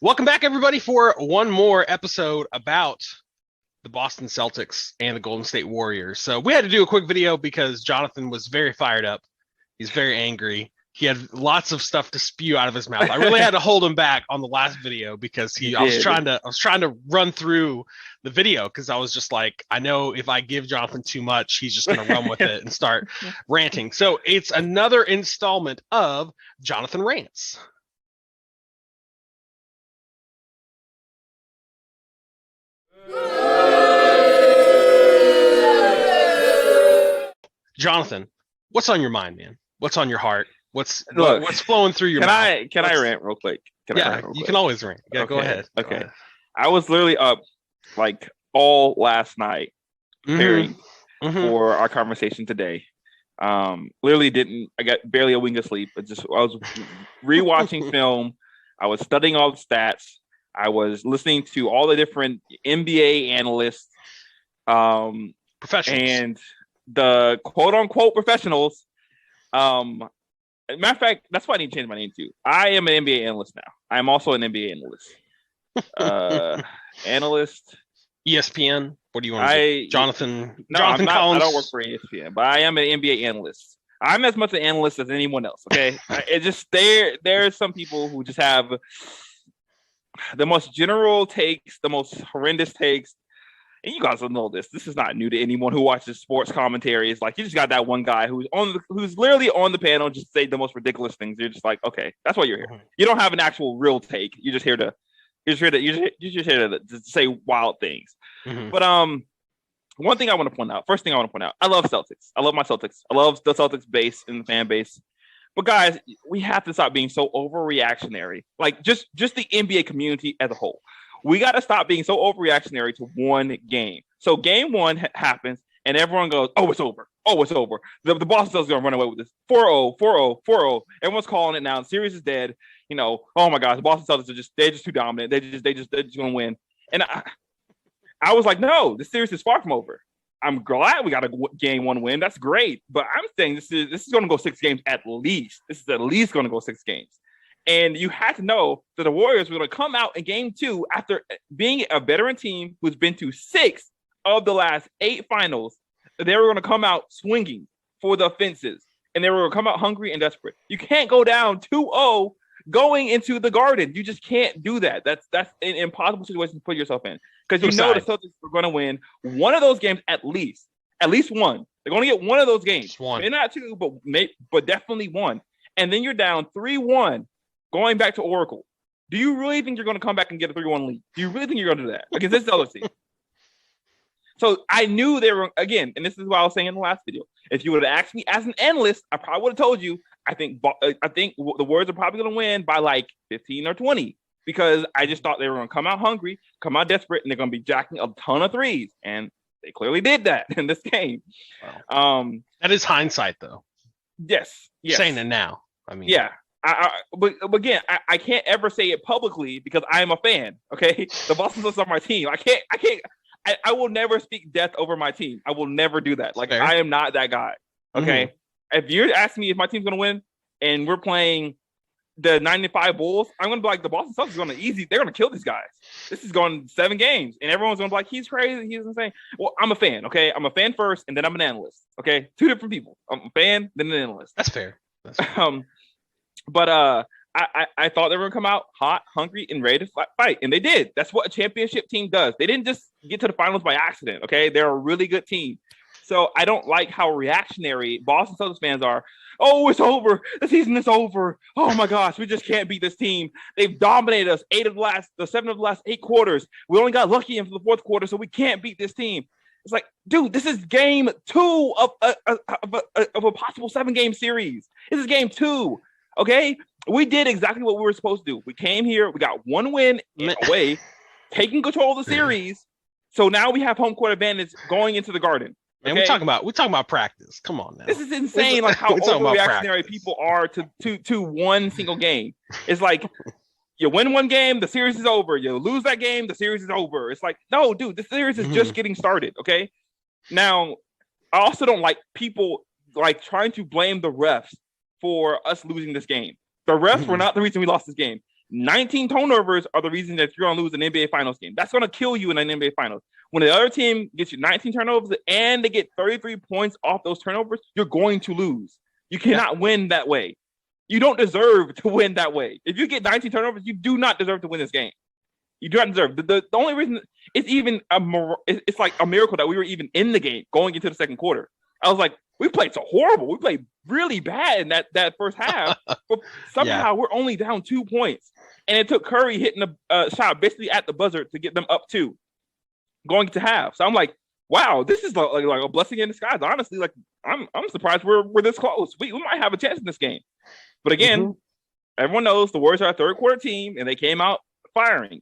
Welcome back, everybody, for one more episode about the Boston Celtics and the Golden State Warriors. So we had to do a quick video because Jonathan was very fired up. He's very angry. He had lots of stuff to spew out of his mouth. I really had to hold him back on the last video because I was trying to run through the video because I was just like, I know if I give Jonathan too much, he's just going to run with it and start ranting. So it's another installment of Jonathan Rants. Jonathan, what's on your mind, man? What's on your heart? What's flowing through your mouth? Can I rant real quick? You can always rant. Yeah, go ahead. Okay. Go ahead. I was literally up like all last night preparing for our conversation today. Literally I got barely a wink of sleep. I was rewatching film. I was studying all the stats. I was listening to all the different NBA analysts, professionals, and the quote unquote professionals. Matter of fact, that's why I need to change my name to. I am an NBA analyst now. I'm also an NBA analyst. Analyst. ESPN. What do you want to do? Jonathan? No, Jonathan Collins. I don't work for ESPN, but I am an NBA analyst. I'm as much an analyst as anyone else. Okay, it just there are some people who just have the most general takes, the most horrendous takes. And you guys will know this. This is not new to anyone who watches sports commentaries. Like, you just got that one guy who's literally on the panel just say the most ridiculous things. You're just like, okay, that's why you're here. You don't have an actual real take. You're just here to say wild things. But one thing I want to point out. First thing I want to point out. I love Celtics. I love my Celtics. I love the Celtics base and the fan base. But guys, we have to stop being so overreactionary. Like just the NBA community as a whole. We got to stop being so overreactionary to one game. So game one happens, and everyone goes, oh, it's over. Oh, it's over. The Boston Celtics are going to run away with this. 4-0, 4-0, 4-0. Everyone's calling it now. The series is dead. You know, oh, my gosh, the Boston Celtics they're just too dominant. They're just going to win. And I was like, no, the series is far from over. I'm glad we got a game one win. That's great. But I'm saying this is going to go 6 games at least. This is at least going to go 6 games. And you had to know that the Warriors were going to come out in game 2 after being a veteran team who's been to 6 of the last 8 finals. They were going to come out swinging for the fences. And they were going to come out hungry and desperate. You can't go down 2-0 going into the Garden. You just can't do that. That's an impossible situation to put yourself in. Because you know the Celtics are going to win one of those games at least. At least one. They're going to get one of those games. One. Maybe not 2, but definitely one. And then you're down 3-1. Going back to Oracle, do you really think you're going to come back and get a 3-1 lead? Do you really think you're going to do that against this other team? So I knew they were, again, and this is what I was saying in the last video. If you would have asked me as an analyst, I probably would have told you, I think the Warriors are probably going to win by like 15 or 20 because I just thought they were going to come out hungry, come out desperate, and they're going to be jacking a ton of threes. And they clearly did that in this game. Wow. That is hindsight, though. Yes. Saying it now. I mean, yeah. But again, I can't ever say it publicly because I am a fan. Okay, the Boston Celtics are my team. I will never speak death over my team. I will never do that. Like, fair. I am not that guy. Okay, if you're asking me if my team's gonna win and we're playing the '95 Bulls, I'm gonna be like, the Boston Celtics are gonna they're gonna kill these guys. This is going 7 games, and everyone's gonna be like, he's crazy, he's insane. Well, I'm a fan. Okay, I'm a fan first, and then I'm an analyst. Okay, 2 different people. I'm a fan, then an analyst. That's fair. But I thought they were going to come out hot, hungry, and ready to fight. And they did. That's what a championship team does. They didn't just get to the finals by accident, okay? They're a really good team. So I don't like how reactionary Boston Celtics fans are. Oh, it's over. The season is over. Oh, my gosh. We just can't beat this team. They've dominated us 7 of the last 8 quarters. We only got lucky into the 4th quarter, so we can't beat this team. It's like, dude, this is game 2 of a possible 7-game series. This is game 2. Okay, we did exactly what we were supposed to do. We came here, we got 1 win away, taking control of the series. So now we have home court advantage going into the Garden. Okay? And we're talking about practice. Come on now. This is insane, like how overreactionary people are to one single game. It's like you win 1 game, the series is over. You lose that game, the series is over. It's like, no, dude, the series is just getting started. Okay. Now, I also don't like people like trying to blame the refs for us losing this game. The refs were not the reason we lost this game. 19 turnovers are the reason that you're going to lose an NBA Finals game. That's going to kill you in an NBA Finals. When the other team gets you 19 turnovers and they get 33 points off those turnovers, you're going to lose. You cannot win that way. You don't deserve to win that way. If you get 19 turnovers, you do not deserve to win this game. You do not deserve. The only reason it's even it's like a miracle that we were even in the game going into the second quarter. I was like, we played so horrible. We played really bad in that first half. But somehow we're only down 2 points. And it took Curry hitting a shot basically at the buzzer to get them up 2 going to half. So I'm like, wow, this is like a blessing in disguise. Honestly, like I'm surprised we're this close. We might have a chance in this game. But again, everyone knows the Warriors are a third quarter team, and they came out firing.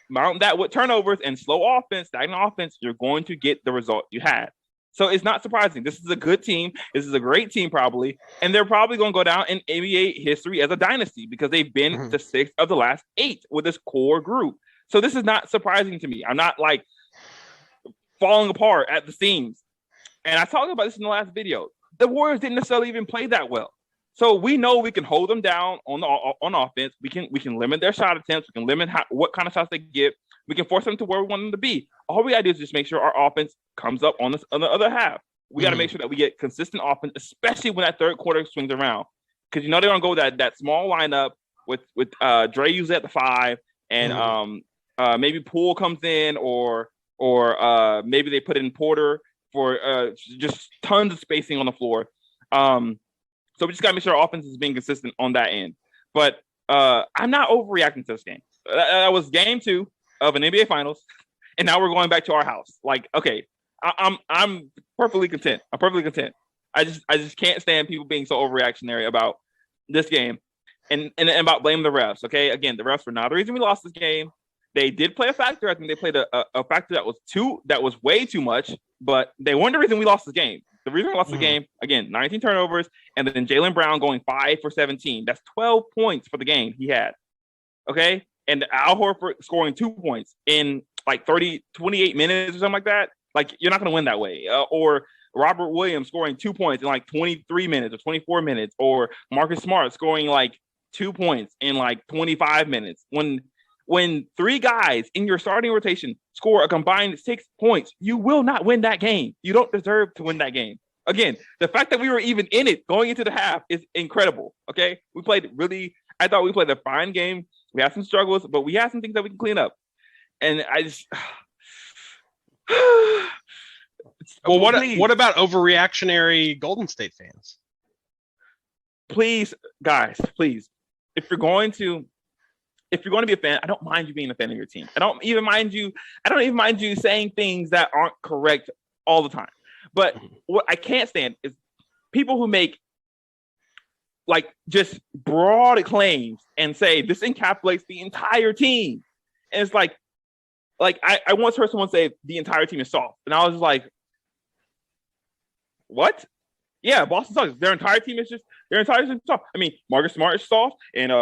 Mount that with turnovers and slow offense, stagnant offense, you're going to get the result you had. So it's not surprising. This is a good team. This is a great team probably, and they're probably going to go down in NBA history as a dynasty because they've been to 6 of the last 8 with this core group. So this is not surprising to me. I'm not like falling apart at the seams. And I talked about this in the last video. The Warriors didn't necessarily even play that well. So we know we can hold them down on offense. We can limit their shot attempts. We can limit what kind of shots they get. We can force them to where we want them to be. All we got to do is just make sure our offense comes up on the other half. We got to make sure that we get consistent offense, especially when that third quarter swings around. Because they're going to go that small lineup with Dre usually at the 5, and maybe Poole comes in, or maybe they put in Porter for just tons of spacing on the floor. So we just got to make sure our offense is being consistent on that end. But I'm not overreacting to this game. That was game 2 of an NBA Finals, and now we're going back to our house. Like, okay, I'm perfectly content. I'm perfectly content. I just can't stand people being so overreactionary about this game and about blaming the refs. Okay, again, the refs were not the reason we lost this game. They did play a factor. I think they played a factor that was way too much, but they weren't the reason we lost this game. The reason we lost the game, again, 19 turnovers, and then Jaylen Brown going 5 for 17. That's 12 points for the game he had. Okay? And Al Horford scoring 2 points in like 28 minutes or something like that. Like, you're not going to win that way. Or Robert Williams scoring 2 points in like 23 minutes or 24 minutes. Or Marcus Smart scoring like 2 points in like 25 minutes. When 3 guys in your starting rotation score a combined 6 points, you will not win that game. You don't deserve to win that game. Again, the fact that we were even in it going into the half is incredible. Okay, I thought we played a fine game. We had some struggles, but we had some things that we can clean up. And I just, well, what about overreactionary Golden State fans? Please, guys, please, if you're going to be a fan, I don't mind you being a fan of your team. I don't even mind you saying things that aren't correct all the time. But what I can't stand is people who make like just broad claims and say this encapsulates the entire team. And it's like I once heard someone say the entire team is soft. And I was like, what? Yeah, Boston Celtics. Their entire team is soft. I mean, Marcus Smart is soft, and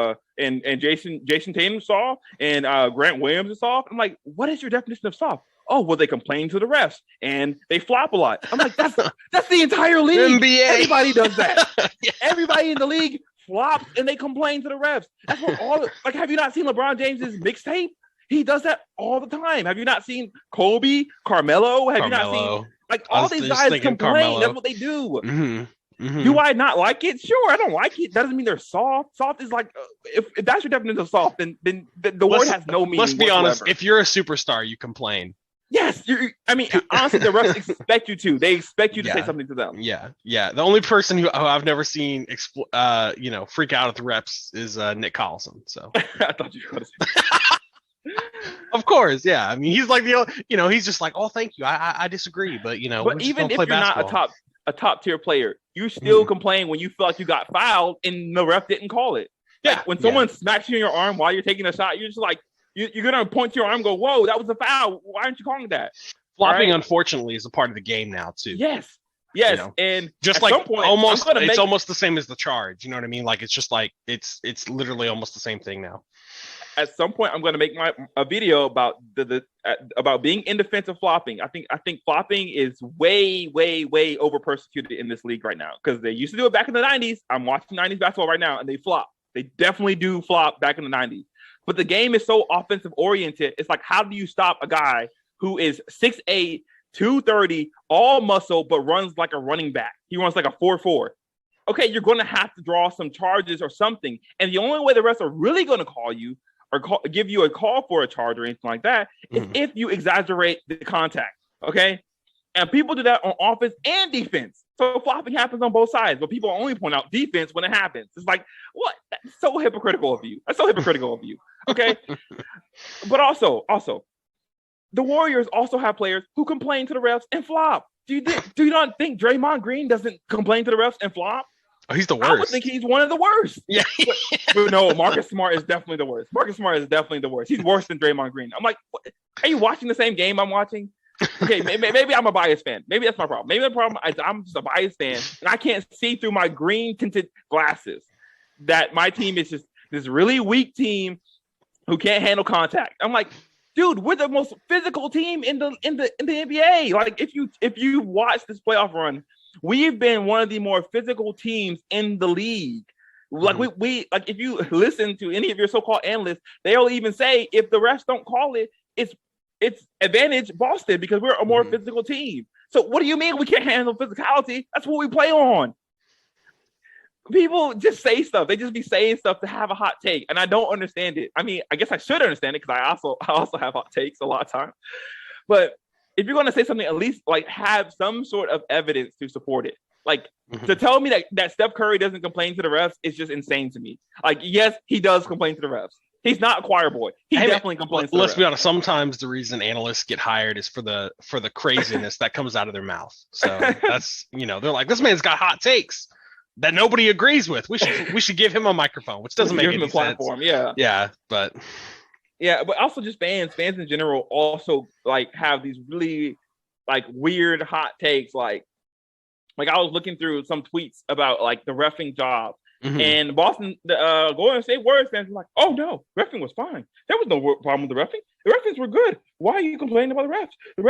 Jason Tatum is soft, and Grant Williams is soft. I'm like, what is your definition of soft? Oh, well, they complain to the refs and they flop a lot. I'm like, that's the entire league. NBA. Everybody does that. Yeah. Everybody in the league flops and they complain to the refs. That's what have you not seen LeBron James's mixtape? He does that all the time. Have you not seen Kobe, Carmelo? Have you not seen all these guys complain? Carmelo. That's what they do. Do I not like it? Sure, I don't like it. That doesn't mean they're soft. Soft is like if that's your definition of soft, then the word has no meaning. Let's be whatsoever. honest. If you're a superstar, you complain. Yes, honestly, the refs expect you to. They expect you to say something to them. Yeah. The only person who I've never seen, freak out at the refs is Nick Collison. So I thought you were going to say. Of course, yeah. I mean, he's like he's just like, oh, thank you. I disagree, but but even if you're not a top tier player, you still complain when you feel like you got fouled and the ref didn't call it. Yeah. Like, when someone smacks you in your arm while you're taking a shot, you're just like. You're going to point to your arm and go, whoa, that was a foul. Why aren't you calling that? Flopping, unfortunately, is a part of the game now, too. Yes. And just like it's almost the same as the charge. You know what I mean? Like, it's just like, it's literally almost the same thing now. At some point, I'm going to make a video about about being in defensive flopping. I think flopping is way, way, way over persecuted in this league right now because they used to do it back in the 90s. I'm watching 90s basketball right now, and they flop. They definitely do flop back in the 90s. but the game is so offensive oriented. It's like, how do you stop a guy who is 6'8", 230, all muscle, but runs like a running back? He runs like a 4.4. Okay, you're going to have to draw some charges or something. And the only way the refs are really going to call you or give you a call for a charge or anything like that is if you exaggerate the contact. Okay, and people do that on offense and defense. So flopping happens on both sides, but people only point out defense when it happens. It's like, what? That's so hypocritical of you. That's so hypocritical of you. Okay, but also, the Warriors also have players who complain to the refs and flop. Do you not think Draymond Green doesn't complain to the refs and flop? Oh, he's the worst. I would think he's one of the worst. Yeah. but no, Marcus Smart is definitely the worst. Marcus Smart is definitely the worst. He's worse than Draymond Green. I'm like, what? Are you watching the same game I'm watching? Okay, maybe I'm a biased fan. Maybe that's my problem. Maybe the problem is I'm just a biased fan, and I can't see through my green tinted glasses that my team is just this really weak team who can't handle contact. I'm like, dude, we're the most physical team in the NBA. Like, if you watch this playoff run, we've been one of the more physical teams in the league. Like we like, if you listen to any of your so-called analysts, they'll even say if the refs don't call it, it's advantage Boston because we're a more physical team. So what do you mean we can't handle physicality? That's what we play on. People just say stuff. They just be saying stuff to have a hot take, and I don't understand it. I mean, I guess I should understand it because I also have hot takes a lot of times. But if you're going to say something, at least like have some sort of evidence to support it. Like to tell me that Steph Curry doesn't complain to the refs is just insane to me. Like, yes, he does complain to the refs. He's not a choir boy. He definitely complains. Let's be honest. Sometimes the reason analysts get hired is for the craziness that comes out of their mouth. So that's, they're like, this man's got hot takes that nobody agrees with. We should give him a microphone, which doesn't make any sense. Platform. Yeah, but also just fans in general also like have these really like weird hot takes. Like I was looking through some tweets about like the reffing job. And Boston, the Golden State Warriors fans were like, "Oh no, reffing was fine. There was no problem with the reffing. The refs were good. Why are you complaining about the refs? The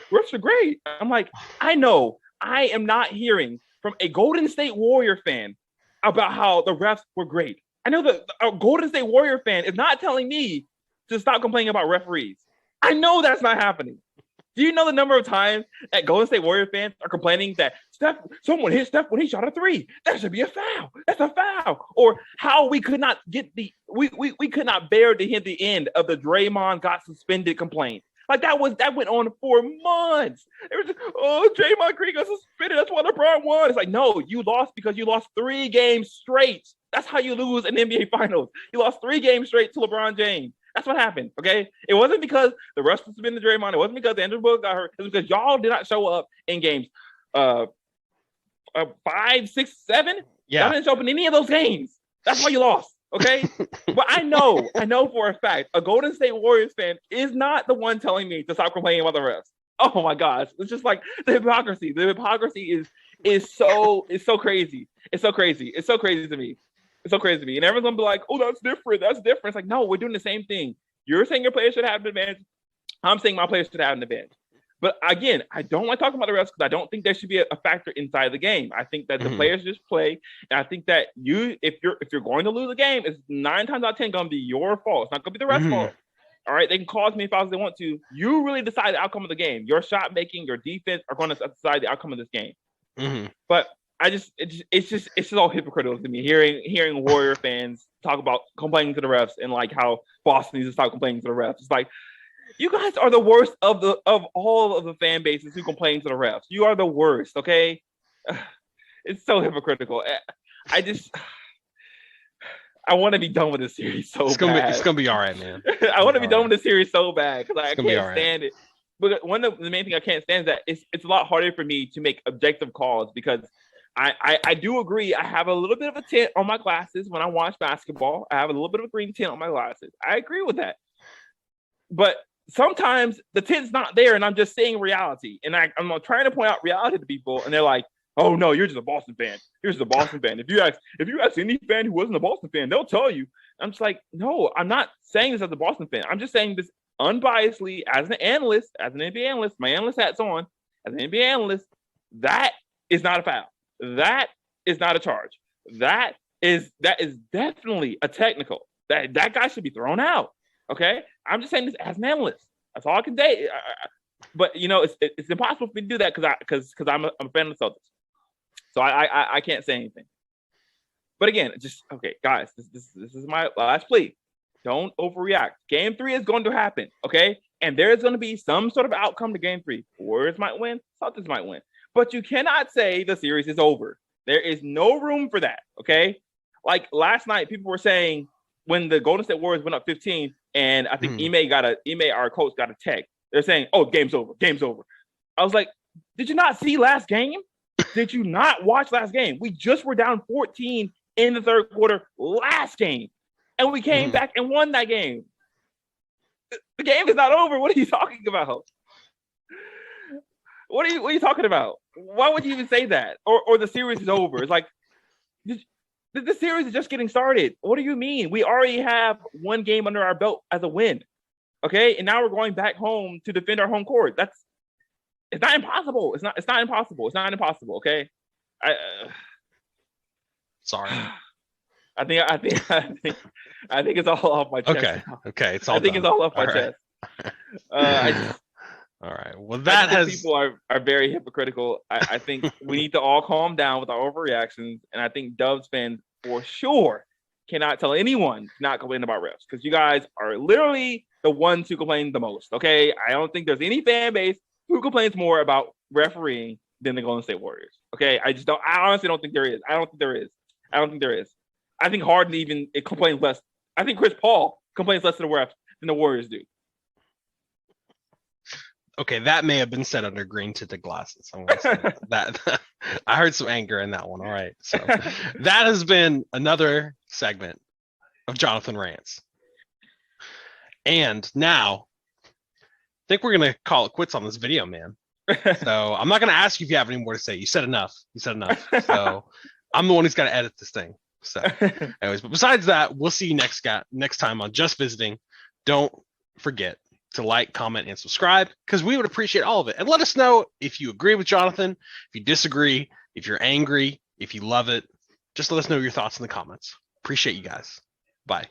refs are great." I'm like, I know I am not hearing from a Golden State Warrior fan about how the refs were great. I know that a Golden State Warrior fan is not telling me to stop complaining about referees. I know that's not happening. Do you know the number of times that Golden State Warrior fans are complaining that someone hit Steph when he shot a three? That should be a foul. That's a foul. Or how we could not get we could not bear to hear the end of the Draymond got suspended complaint. Like that went on for months. It was just, Draymond Green got suspended. That's why LeBron won. It's like, no, you lost because you lost 3 games straight. That's how you lose in the NBA Finals. You lost 3 games straight to LeBron James. That's what happened, okay? It wasn't because the rest suspended Draymond. It wasn't because Andrew Bogut got hurt. It was because y'all did not show up in games 5, 6, 7. Yeah. Y'all didn't show up in any of those games. That's why you lost, okay? But I know for a fact, a Golden State Warriors fan is not the one telling me to stop complaining about the refs. Oh my gosh, it's just like the hypocrisy. The hypocrisy is so crazy. It's so crazy. It's so crazy to me. It's so crazy to me. And everyone's gonna be like, "Oh, that's different. That's different." It's like, no, we're doing the same thing. You're saying your players should have an advantage. I'm saying my players should have an advantage. But again, I don't like talking about the refs because I don't think there should be a factor inside the game. I think that the players just play, and I think that if you're going to lose a game, it's 9 times out of 10 gonna be your fault. It's not gonna be the refs' fault. All right, they can cause me fouls if they want to. You really decide the outcome of the game. Your shot making, your defense are going to decide the outcome of this game. But it's just all hypocritical to me hearing Warrior fans talk about complaining to the refs and like how Boston needs to stop complaining to the refs. It's like, you guys are the worst of all of the fan bases who complain to the refs. You are the worst, okay? It's so hypocritical. I want to be done with this series so bad. It's gonna be all right, man. I want to be done with this series so bad because I can't stand it. But one of the main thing I can't stand is that it's a lot harder for me to make objective calls because I do agree. I have a little bit of a tint on my glasses when I watch basketball. I have a little bit of a green tint on my glasses. I agree with that. But sometimes the tint's not there and I'm just seeing reality. And I'm trying to point out reality to people and they're like, "Oh no, you're just a Boston fan. You're just a Boston fan. If you ask any fan who wasn't a Boston fan, they'll tell you." I'm just like, no, I'm not saying this as a Boston fan. I'm just saying this unbiasedly as an analyst, as an NBA analyst, my analyst hat's on, as an NBA analyst, that is not a foul. That is not a charge. That is definitely a technical. That guy should be thrown out. Okay, I'm just saying this as an analyst. That's all I can say. But it's impossible for me to do that because I'm a fan of the Celtics. So I can't say anything. But again, just okay, guys. This is my last plea. Don't overreact. Game 3 is going to happen. Okay, and there's going to be some sort of outcome to Game 3. Warriors might win. Celtics might win. But you cannot say the series is over. There is no room for that. Okay, like last night, people were saying when the Golden State Warriors went up 15, and I think Ime, our coach, got a text. They're saying, "Oh, game's over. Game's over." I was like, "Did you not see last game? Did you not watch last game? We just were down 14 in the third quarter last game, and we came back and won that game. The game is not over. What are you talking about? What are you talking about? Why would you even say that? Or the series is over? It's like the series is just getting started. What do you mean? We already have one game under our belt as a win, okay? And now we're going back home to defend our home court. It's not impossible. It's not impossible. It's not impossible. Okay. Sorry. I think it's all off my chest. Okay. It's all off my chest. All right. Well, people are very hypocritical. I think we need to all calm down with our overreactions, and I think Dubs fans for sure cannot tell anyone to not complain about refs because you guys are literally the ones who complain the most. Okay, I don't think there's any fan base who complains more about refereeing than the Golden State Warriors. Okay, I honestly don't think there is. I don't think there is. I think Harden even complains less. I think Chris Paul complains less to the refs than the Warriors do. Okay, that may have been said under green tinted glasses. I'm gonna say that I heard some anger in that one. All right, so that has been another segment of Jonathan Rants, and now I think we're gonna call it quits on this video, man. So I'm not gonna ask you if you have any more to say. You said enough. So I'm the one who's got to edit this thing. So, anyways, but besides that, we'll see you next time on Just Visiting. Don't forget to like, comment, and subscribe because we would appreciate all of it. And let us know if you agree with Jonathan, if you disagree, if you're angry, if you love it. Just let us know your thoughts in the comments. Appreciate you guys. Bye.